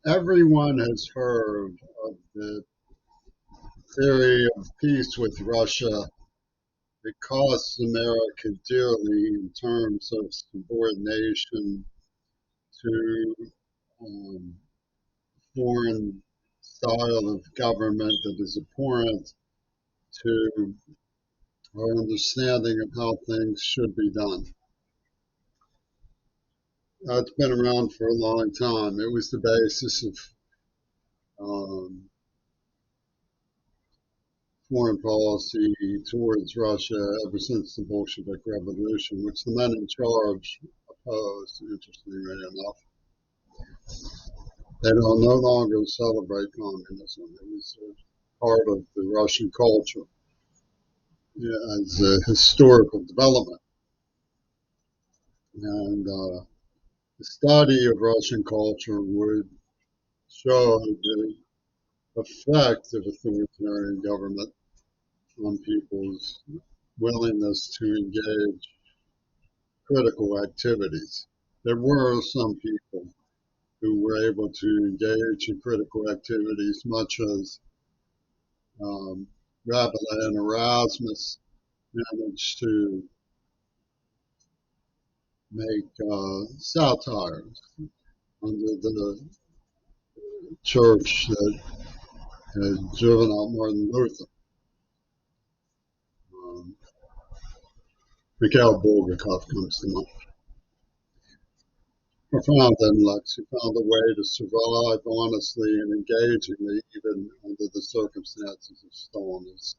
Everyone has heard of the theory of peace with Russia. It costs America dearly in terms of subordination to um, foreign style of government that is abhorrent to our understanding of how things should be done. It's been around for a long time. It was the basis of um, foreign policy towards Russia ever since the Bolshevik Revolution, which the men in charge opposed, interestingly enough. They don't no longer celebrate communism. It was a part of the Russian culture, yeah, as a historical development. And the study of Russian culture would show the effect of authoritarian government on people's willingness to engage critical activities. There were some people who were able to engage in critical activities, much as um, Rabelais and Erasmus managed to make satires under the church that had driven out Martin Luther. Um, Mikhail Bulgakov comes to mind. Profound intellects who found a way to survive honestly and engagingly even under the circumstances of Stalin's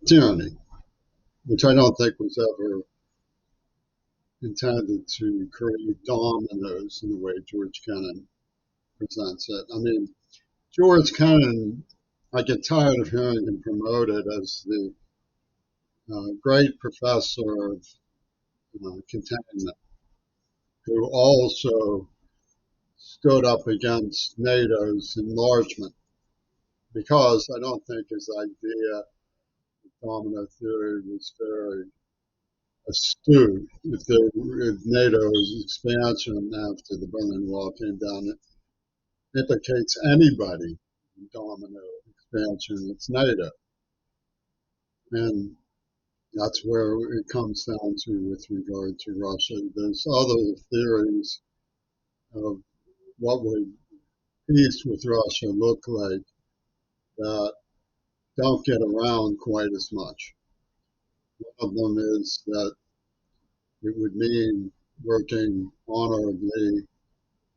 tyranny, which I don't think was ever intended to create dominoes in the way George Kennan presents it. I mean, George Kennan, I get tired of hearing him promoted as the great professor of containment, who also stood up against NATO's enlargement, because I don't think his idea of domino theory was very astute. If NATO's expansion after the Berlin Wall came down implicates anybody in domino expansion, it's NATO. And that's where it comes down to with regard to Russia. There's other theories of what would peace with Russia look like that don't get around quite as much. One of them is that it would mean working honorably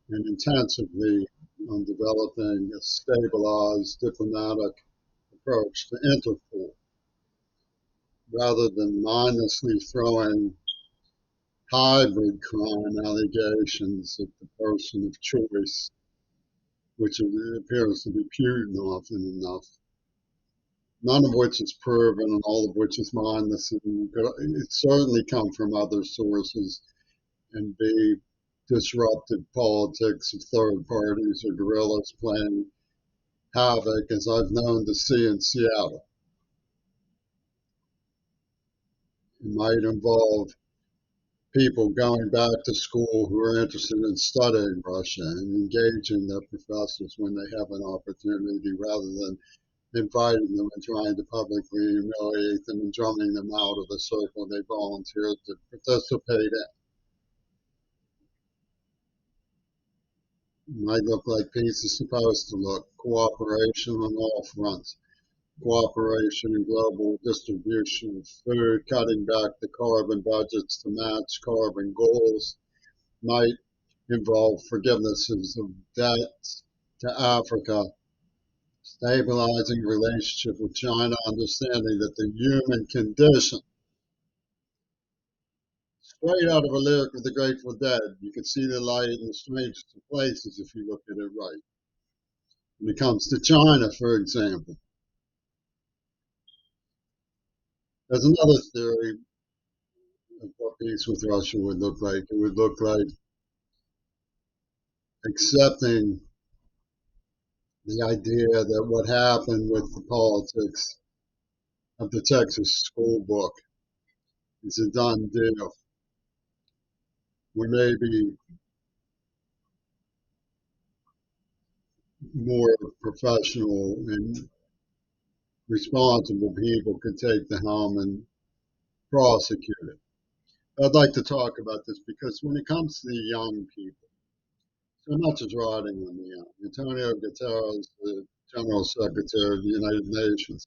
and intensively on developing a stabilized diplomatic approach to Interpol, rather than mindlessly throwing hybrid crime allegations at the person of choice, which appears to be Putin often enough, none of which is proven and all of which is mindless. And it certainly come from other sources and be disrupted politics of third parties or guerrillas playing havoc, as I've known to see in Seattle. It might involve people going back to school who are interested in studying Russia and engaging their professors when they have an opportunity, rather than inviting them and trying to publicly humiliate them and drumming them out of the circle they volunteered to participate in. It might look like peace is supposed to look: cooperation on all fronts, cooperation in global distribution of food, cutting back the carbon budgets to match carbon goals, might involve forgivenesses of debts to Africa, stabilizing relationship with China, understanding that the human condition, straight out of a lyric of the Grateful Dead, you can see the light in the strangest of places if you look at it right. When it comes to China, for example, there's another theory of what peace with Russia would look like. It would look like accepting the idea that what happened with the politics of the Texas school book is a done deal. We may be more professional and responsible people could take the helm and prosecute it. I'd like to talk about this because when it comes to the young people, so not just riding on the young, Antonio Guterres, the General Secretary of the United Nations,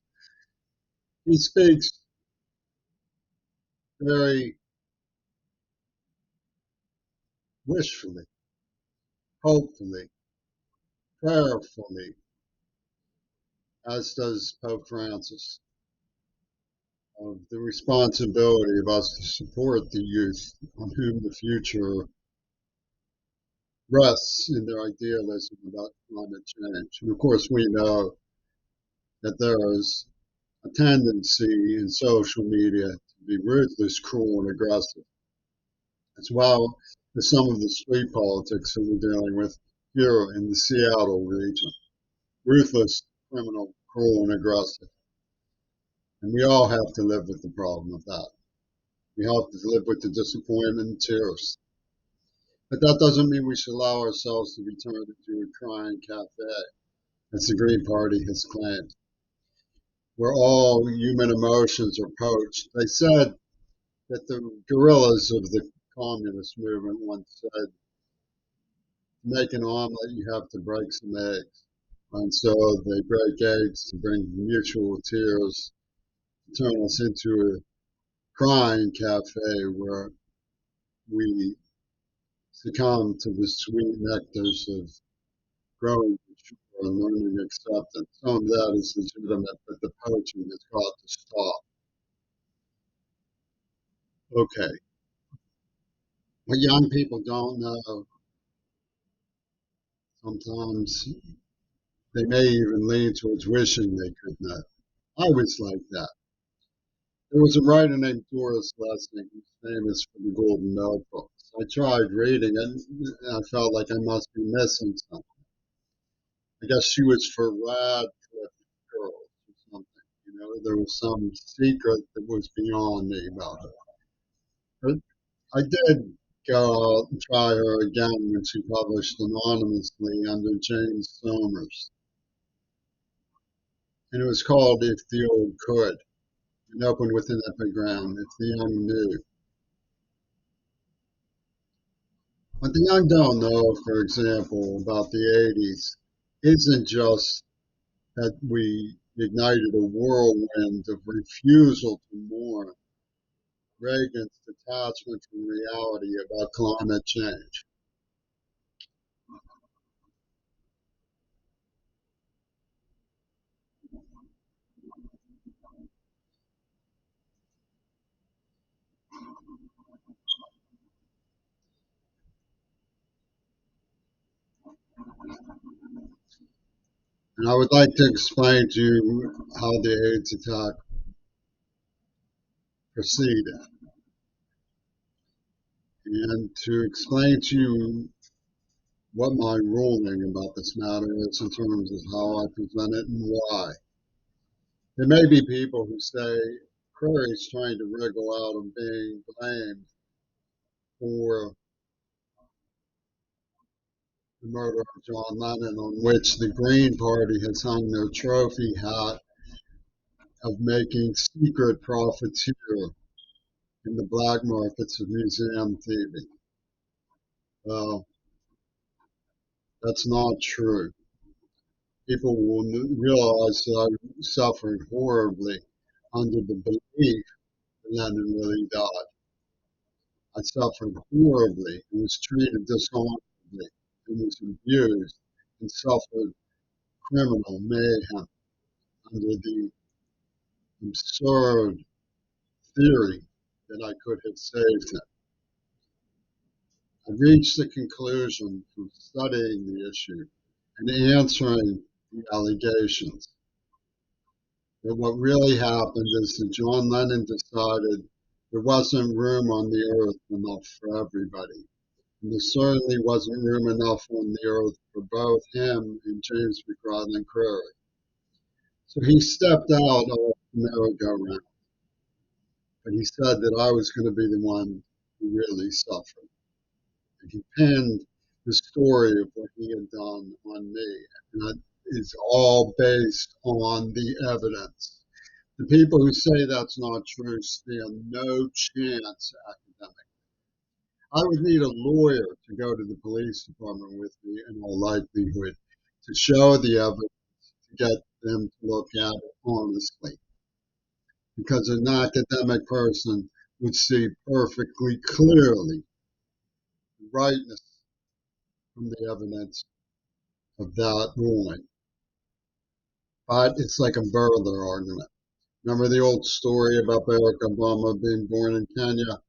he speaks very wishfully, hopefully, prayerfully, as does Pope Francis, of the responsibility of us to support the youth on whom the future rests in their idealism about climate change. And of course, we know that there is a tendency in social media to be ruthless, cruel, and aggressive, as well as some of the street politics that we're dealing with here in the Seattle region. Ruthless, criminal, cruel, and aggressive. And we all have to live with the problem of that. We have to live with the disappointment and tears. But that doesn't mean we should allow ourselves to be turned into a crying cafe, as the Green Party has claimed, where all human emotions are poached. They said that the guerrillas of the communist movement once said, to make an omelet, you have to break some eggs. And so they break eggs to bring mutual tears, to turn us into a crying cafe where we succumb to the sweet nectars of growing mature and learning acceptance. Some of that is legitimate, but the poaching has got to stop. Okay. What young people don't know, sometimes they may even lean towards wishing they could know. I was like that. There was a writer named Doris Lessing who's famous for the Golden Notebooks. I tried reading it and I felt like I must be missing something. I guess she was for Radcliffe girls or something. You know, there was some secret that was beyond me about her. But I did go out and try her again when she published anonymously under James Somers. And it was called If the Old Could, and opened with an epigram, If the Young Knew. What the young don't know, for example, about the 80s isn't just that we ignited a whirlwind of refusal to mourn Reagan's detachment from reality about climate change. And I would like to explain to you how the AIDS attack proceeded and to explain to you what my ruling about this matter is in terms of how I present it and why. There may be people who say Curry's trying to wriggle out of being blamed for the murder of John Lennon, on which the Green Party has hung their trophy hat of making secret profiteer in the black markets of museum thieving. Well, that's not true. People will realize that I suffered horribly under the belief that Lennon really died. I suffered horribly and was treated dishonorably and was abused and suffered criminal mayhem under the absurd theory that I could have saved him. I reached the conclusion from studying the issue and answering the allegations that what really happened is that John Lennon decided there wasn't room on the earth enough for everybody. And there certainly wasn't room enough on the earth for both him and James McGrath Curry. So he stepped out of the merry-go-round. But he said that I was going to be the one who really suffered. And he pinned the story of what he had done on me. And is all based on the evidence. The people who say that's not true stand no chance academic. I would need a lawyer to go to the police department with me in all likelihood to show the evidence to get them to look at it honestly. Because an academic person would see perfectly clearly the rightness from the evidence of that ruling. But it's like a burglar argument. Remember the old story about Barack Obama being born in Kenya?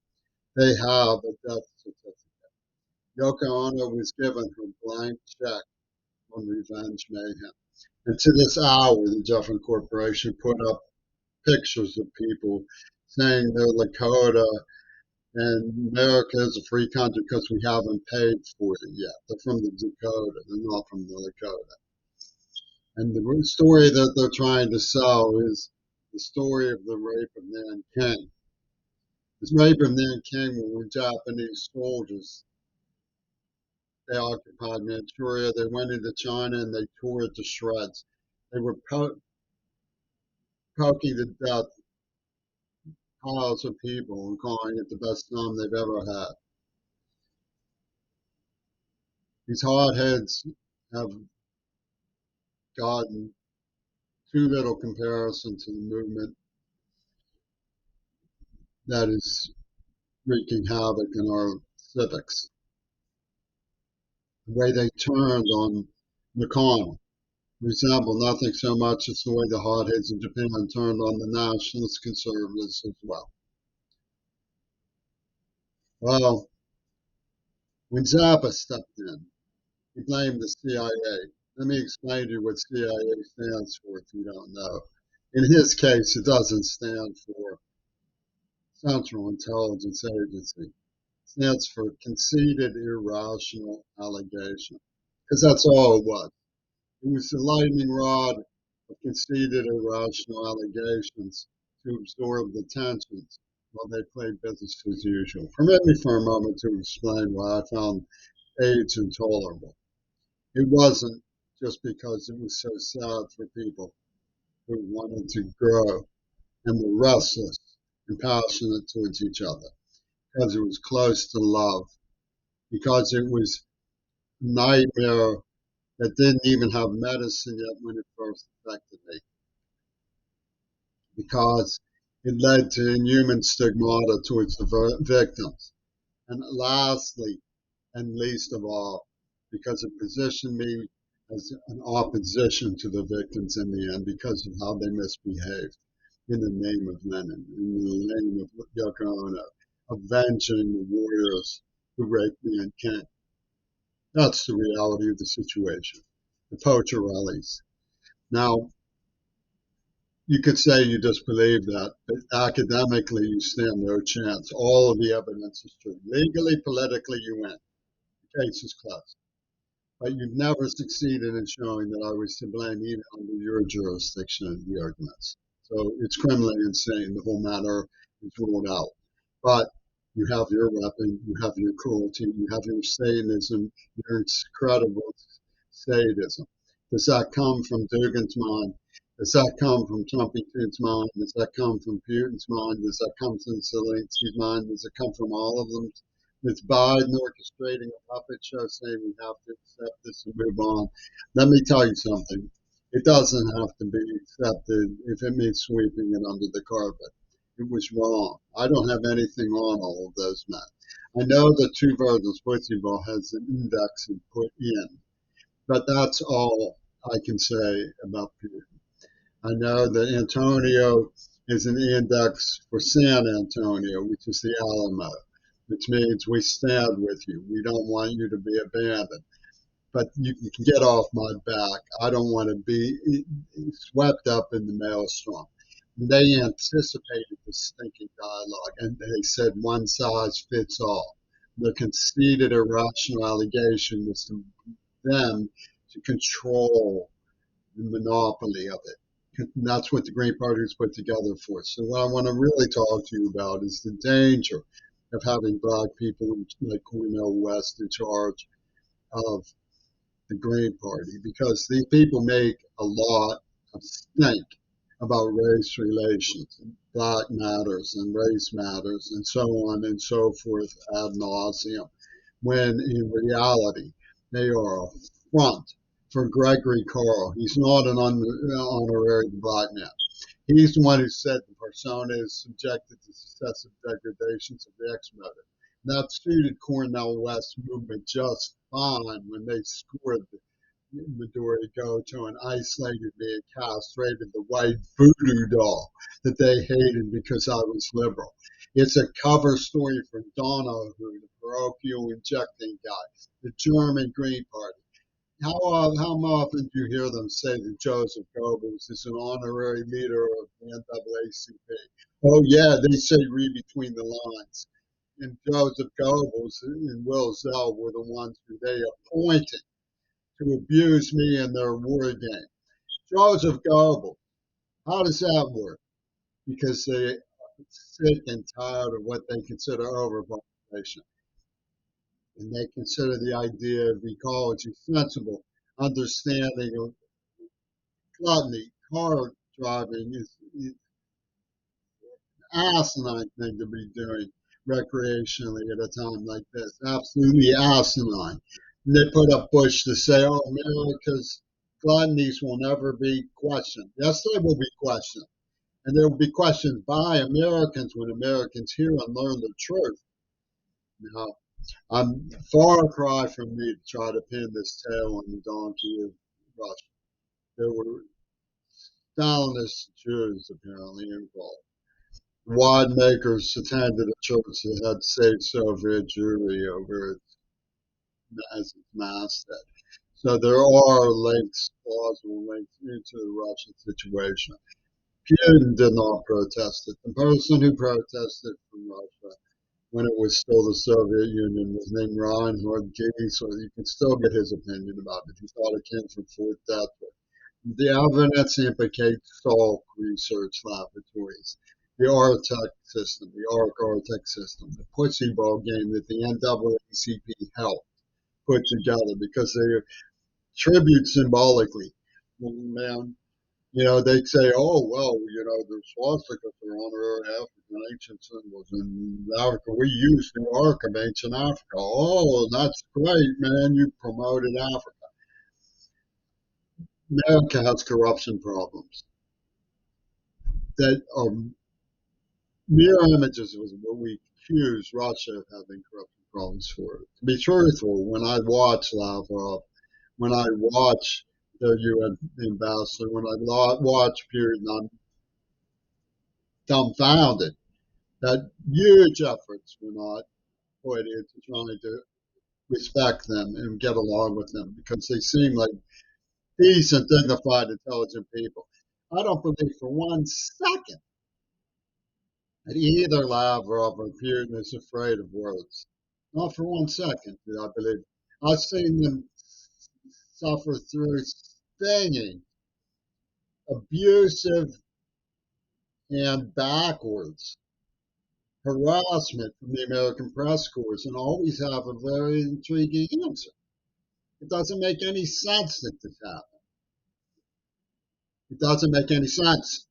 They have a death certificate. Yoko Ono was given her blank check on Revenge Mayhem. And to this hour, the Jeffrey Corporation put up pictures of people saying they're Lakota and America is a free country because we haven't paid for it yet. They're from the Dakota, they're not from the Lakota. And the story that they're trying to sell is the story of the rape of Nanking. This rape of Nanking were Japanese soldiers. They occupied Manchuria. They went into China and they tore it to shreds. They were poking to death piles of people and calling it the best time they've ever had. These hotheads have gotten too little comparison to the movement that is wreaking havoc in our civics. The way they turned on McConnell resemble nothing so much as the way the hotheads in Japan turned on the nationalist conservatives as well. Well, when Zappa stepped in, he blamed the CIA. Let me explain to you what CIA stands for if you don't know. In his case, it doesn't stand for Central Intelligence Agency. It stands for conceited irrational allegation. Because that's all it was. It was the lightning rod of conceited irrational allegations to absorb the tensions while they played business as usual. Permit me for a moment to explain why I found AIDS intolerable. It wasn't just because it was so sad for people who wanted to grow and were restless and passionate towards each other, because it was close to love, because it was a nightmare that didn't even have medicine yet when it first affected me, because it led to inhuman stigmata towards the victims. And lastly, and least of all, because it positioned me as an opposition to the victims in the end because of how they misbehaved in the name of Lenin, in the name of Yoko Ono, avenging the warriors who raped me and King. That's the reality of the situation. The Pocherellis. Now, you could say you disbelieve that, but academically you stand no chance. All of the evidence is true. Legally, politically, you win. The case is closed. But you've never succeeded in showing that I was to blame even under your jurisdiction of the arguments. So it's criminally insane. The whole matter is ruled out. But you have your weapon, you have your cruelty, you have your Satanism, your incredible sadism. Does that come from Dugan's mind? Does that come from Trumpington's mind? Does that come from Putin's mind? Does that come from Zelensky's mind? Does it come from all of them? It's Biden orchestrating a puppet show saying we have to accept this and move on. Let me tell you something. It doesn't have to be accepted if it means sweeping it under the carpet. It was wrong. I don't have anything on all of those men. I know that Two Virgins Football has an index and put in, but that's all I can say about Putin. I know that Antonio is an index for San Antonio, which is the Alamo, which means we stand with you. We don't want you to be abandoned. But you can get off my back. I don't want to be swept up in the maelstrom. They anticipated this stinking dialogue, and they said one size fits all. The conceited, irrational allegation was to them to control the monopoly of it. And that's what the Green Party was put together for. So what I want to really talk to you about is the danger of having black people like Cornel West in charge of the Green Party, because these people make a lot of stink about race relations, black matters and race matters, and so on and so forth ad nauseum, when in reality they are a front for Gregory Carl. He's not an honorary black man. He's the one who said the persona is subjected to successive degradations of the X motive. That suited Cornel West's movement just fine when they scored the Midori Goto and isolated me and castrated the white voodoo doll that they hated because I was liberal. It's a cover story for Donohue, the parochial injecting guy, the German Green Party. How often do you hear them say that Joseph Goebbels is an honorary leader of the NAACP? Oh, yeah, they say read between the lines. And Joseph Goebbels and Will Zell were the ones who they appointed to abuse me in their war game. Joseph Goebbels, how does that work? Because they are sick and tired of what they consider overpopulation. And they consider the idea of ecology sensible, understanding of gluttony, car driving is asinine thing to be doing recreationally at a time like this. Absolutely asinine. And they put up Bush to say, oh, America's gluttonies will never be questioned. Yes, they will be questioned. And they will be questioned by Americans when Americans hear and learn the truth. Now, I'm far cry from me to try to pin this tail on the donkey of Russia. There were Stalinist Jews apparently involved. Wide makers attended a church that had saved Soviet Jewry over as its masthead. So there are links, plausible links into the Russian situation. Putin did not protest it. The person who protested from Russia when it was still the Soviet Union was named Reinhard Gee, so you can still get his opinion about it. He thought it came from Fort Detrick. The evidence implicates Salk Research Laboratories, the Artec system, the ARC-Artec system, the pussy ball game that the NAACP helped put together because they attribute symbolically. Well, man, they'd say, oh, well, the swastikas are honorary African ancient symbols. In Africa, we use the Ark of ancient Africa. Oh, that's great, man. You promoted Africa. America has corruption problems that are mirror images of what we accuse Russia of having corruption problems for. To be truthful, when I watch Lavrov, when I watch the UN ambassador, when I watch Putin, I'm dumbfounded that huge efforts were not put into trying to respect them and get along with them because they seem like decent, dignified, intelligent people. I don't believe for 1 second that either Lavrov or Putin is afraid of words. Not for 1 second do I believe. I've seen them suffer through stinging, abusive, and backwards harassment from the American press corps and always have a very intriguing answer. It doesn't make any sense that this happened. It doesn't make any sense.